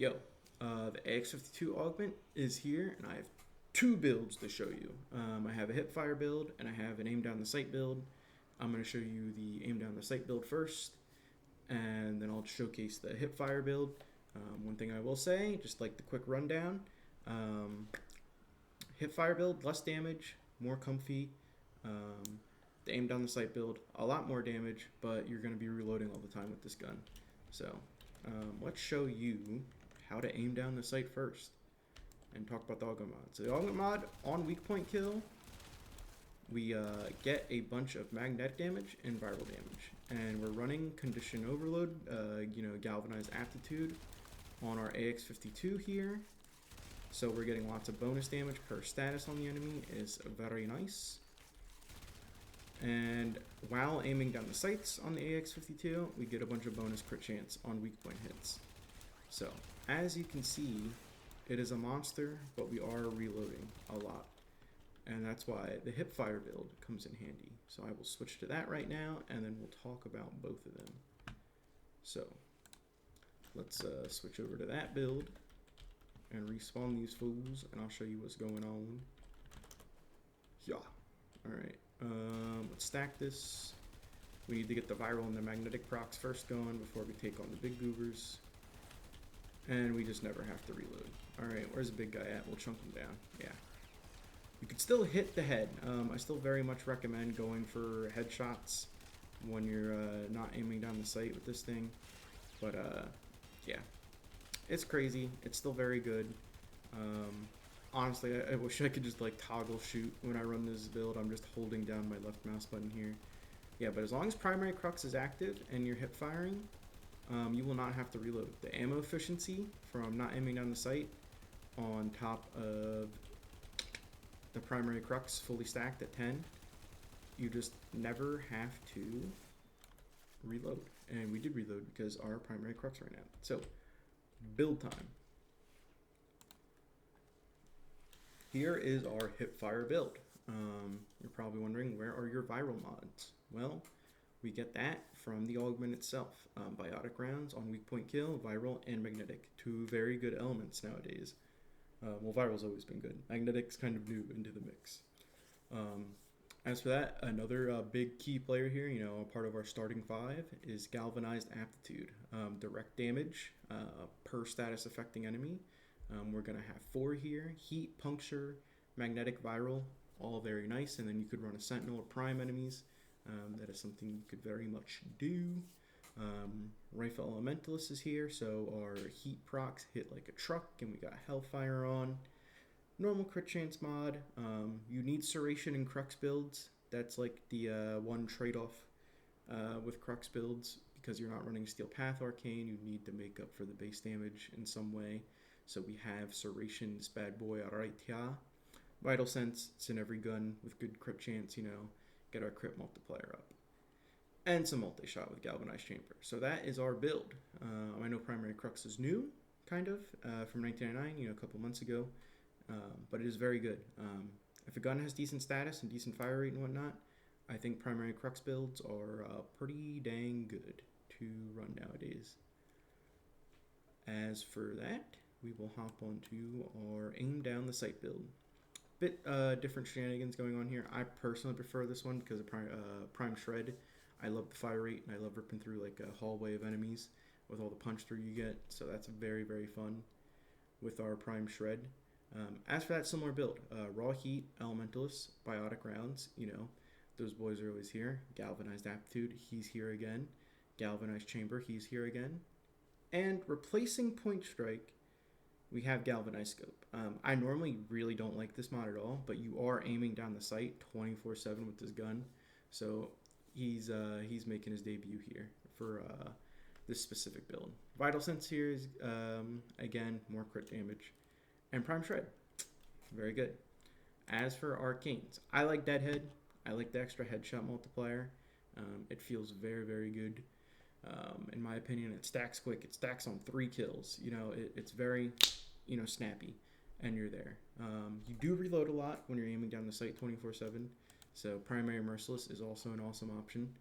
Yo, the AX-52 augment is here, and I have two builds to show you. I have a hip fire build, and I have an aim down the sight build. I'm going to show you the aim down the sight build first, and then I'll showcase the hip fire build. One thing I will say, just like the quick rundown, um, hip fire build, less damage, more comfy. The aim down the sight build, a lot more damage, but you're going to be reloading all the time with this gun. So let's show you how to aim down the sight first and talk about the augment mod. So the augment mod, on weak point kill, we get a bunch of magnetic damage and viral damage. And we're running condition overload, galvanized aptitude on our AX-52 here. So we're getting lots of bonus damage per status on the enemy, is very nice. And while aiming down the sights on the AX-52, we get a bunch of bonus crit chance on weak point hits. So, as you can see, it is a monster, but we are reloading a lot. And that's why the hip fire build comes in handy. So I will switch to that right now, and then we'll talk about both of them. So, let's switch over to that build and respawn these fools, and I'll show you what's going on. Yeah. Alright. Let's stack this. We need to get the viral and the magnetic procs first going before we take on the big goobers. And we just never have to reload. Alright, where's the big guy at? We'll chunk him down. Yeah. You can still hit the head. I still very much recommend going for headshots when you're not aiming down the sight with this thing. But, yeah. It's crazy. It's still very good. Honestly, I wish I could just like toggle shoot when I run this build. I'm just holding down my left mouse button here. Yeah, but as long as primary crux is active and you're hip firing, you will not have to reload. The ammo efficiency from not aiming down the sight on top of the primary crux fully stacked at 10, you just never have to reload. And we did reload because our primary crux ran out. So, build time. Here is our hip fire build. You're probably wondering, where are your viral mods? Well, we get that from the augment itself. Biotic rounds on weak point kill, viral, and magnetic. Two very good elements nowadays. Well, viral's always been good. Magnetic's kind of new into the mix. As for that, another big key player here, a part of our starting five, is galvanized aptitude. Direct damage per status affecting enemy. We're going to have 4 here: heat, puncture, magnetic, viral, all very nice. And then you could run a sentinel or prime enemies. That is something you could very much do. Rifle elementalist is here, so our heat procs hit like a truck, and we got hellfire on. Normal crit chance mod. You need serration in crux builds. That's like the one trade-off with crux builds, because you're not running steel path arcane. You need to make up for the base damage in some way. So we have serration, this bad boy, alright, yeah. Vital sense, it's in every gun with good crit chance, get our crit multiplier up. And some multi-shot with galvanized chamber. So that is our build. I know primary crux is new, kind of, from 1999, a couple months ago. But it is very good. If a gun has decent status and decent fire rate and whatnot, I think primary crux builds are pretty dang good to run nowadays. As for that, we will hop onto our aim down the sight build. Bit different shenanigans going on here. I personally prefer this one because of prime shred. I love the fire rate, and I love ripping through like a hallway of enemies with all the punch through you get. So that's very, very fun with our prime shred. As for that similar build, raw heat, elementalist, biotic rounds, those boys are always here. Galvanized aptitude, he's here again. Galvanized chamber, he's here again. And replacing point strike, we have galvanized scope. I normally really don't like this mod at all, but you are aiming down the sight 24/7 with this gun. So he's making his debut here for this specific build. Vital sense here is, again, more crit damage. And prime shred, very good. As for arcanes, I like deadhead. I like the extra headshot multiplier. It feels very, very good. In my opinion, it stacks quick. It stacks on 3 kills. It's very, snappy, and you're there. You do reload a lot when you're aiming down the sight 24/7. So primary merciless is also an awesome option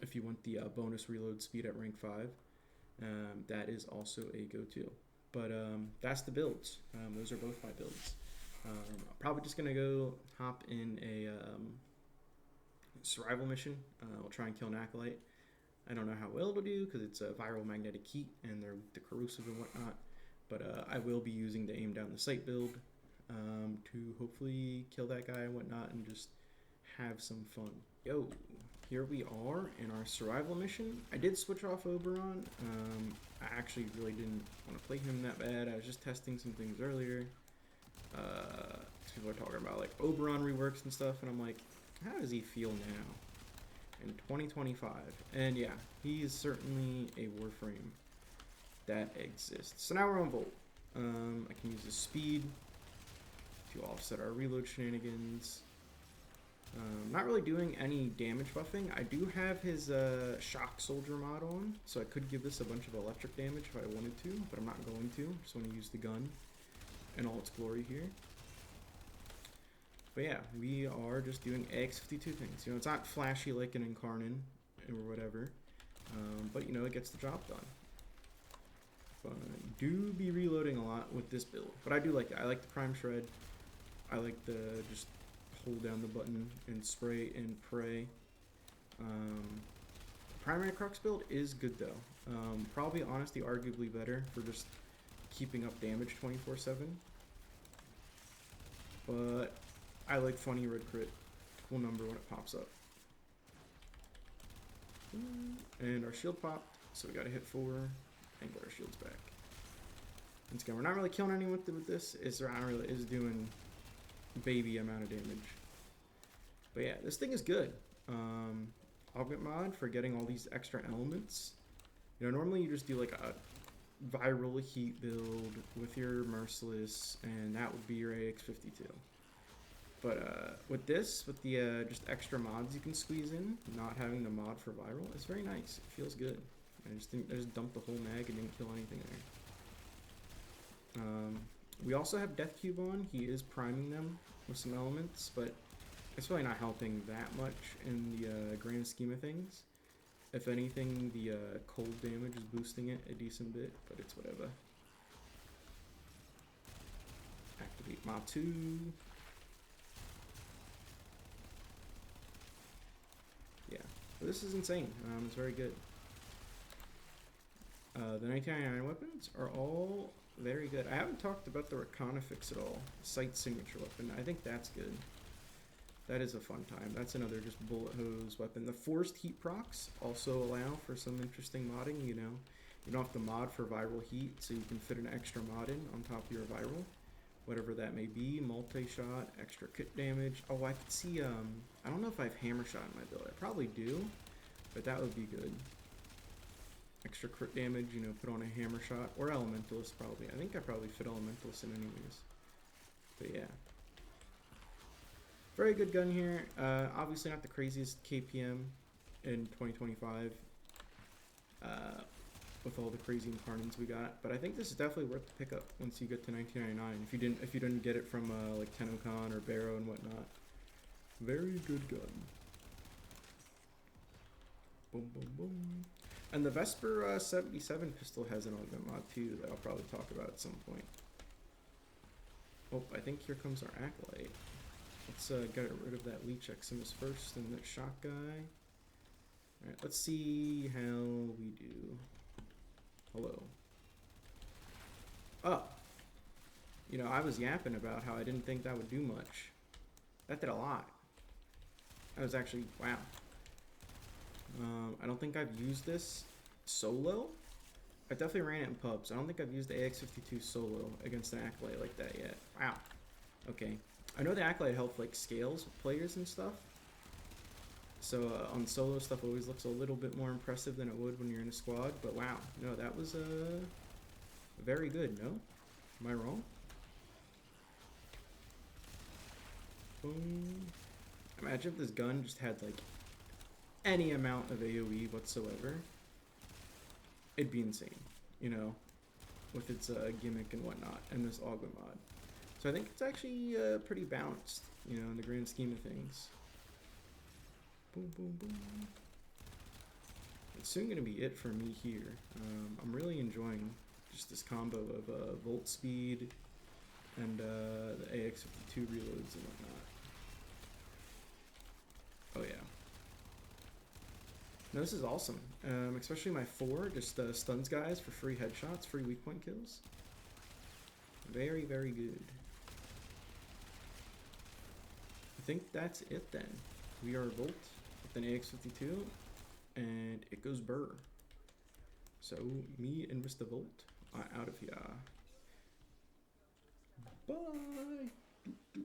if you want the bonus reload speed at rank 5. that is also a go-to. But that's the builds. Those are both my builds. I'm probably just gonna go hop in a survival mission. We'll try and kill an acolyte. I don't know how well it'll do because it's a viral magnetic heat and they're the corrosive and whatnot. But I will be using the aim down the sight build to hopefully kill that guy and whatnot and just have some fun. Yo, here we are in our survival mission. I did switch off Oberon. I actually really didn't want to play him that bad. I was just testing some things earlier. People are talking about like Oberon reworks and stuff, and I'm like, how does he feel now in 2025? And yeah, he is certainly a Warframe that exists. So now we're on Volt. I can use the speed to offset our reload shenanigans. Not really doing any damage buffing. I do have his shock soldier mod on, so I could give this a bunch of electric damage if I wanted to, but I'm not going to. Just want to use the gun in all its glory here. But yeah, we are just doing AX-52 things. You know, it's not flashy like an Incarnon or whatever, but you know, it gets the job done. But I do be reloading a lot with this build, but I do like it. I like the Prime Shred. I like the just hold down the button and spray and pray. Primary Crux build is good though. Probably Honesty arguably better for just keeping up damage 24/7. But I like funny red crit. Cool number when it pops up. And our shield popped, so we gotta hit 4 and get our shields back. Once again, we're not really killing anyone with this. It's doing baby amount of damage. But yeah, this thing is good. Augment mod for getting all these extra elements. You know, normally you just do like a viral heat build with your merciless, and that would be your AX-52. But with this, with the just extra mods you can squeeze in, not having the mod for viral, it's very nice. It feels good. I just dumped the whole mag and didn't kill anything there. We also have Death Cube on. He is priming them with some elements, but it's really not helping that much in the grand scheme of things. If anything, the cold damage is boosting it a decent bit, but it's whatever. Activate Mob 2. Yeah, but this is insane. It's very good. The 1999 weapons are all very good. I haven't talked about the Reconifix at all. Sight signature weapon. I think that's good. That is a fun time. That's another just bullet hose weapon. The forced heat procs also allow for some interesting modding, you know. You don't have to mod for viral heat, so you can fit an extra mod in on top of your viral. Whatever that may be. Multi-shot, extra crit damage. Oh, I could see, I don't know if I have hammer shot in my build. I probably do, but that would be good. Extra crit damage, you know, put on a hammer shot. Or elementalist, probably. I think I probably fit elementalist in anyways. But yeah. Very good gun here. Obviously not the craziest KPM in 2025 with all the crazy incarnates we got, but I think this is definitely worth the pickup once you get to 1999. If you didn't get it from like Tennokan or Barrow and whatnot. Very good gun. Boom, boom, boom. And the Vesper 77 pistol has an augment mod too that I'll probably talk about at some point. Oh, I think here comes our Acolyte. Let's get rid of that Leech Eximus first and that Shock guy. Alright, let's see how we do. Hello. Oh. You know, I was yapping about how I didn't think that would do much. That did a lot. That was actually, wow. I don't think I've used this solo. I definitely ran it in pubs. I don't think I've used the AX-52 solo against an Acolyte like that yet. Wow. Okay. I know the Acolyte help like scales with players and stuff. So on solo stuff always looks a little bit more impressive than it would when you're in a squad. But wow, no, that was very good. No, am I wrong? Boom. Imagine if this gun just had like any amount of AoE whatsoever. It'd be insane, you know, with its gimmick and whatnot, and this augment mod. So I think it's actually pretty balanced, you know, in the grand scheme of things. Boom, boom, boom. It's soon going to be it for me here. I'm really enjoying just this combo of Volt Speed and the AX-52 reloads and whatnot. Oh yeah. No, this is awesome. Especially my 4 just stuns guys for free headshots, free weak point kills. Very, very good. I think that's it then. We are Volt with an AX-52, and it goes burr. So, me and Mr. Volt are out of here. Bye!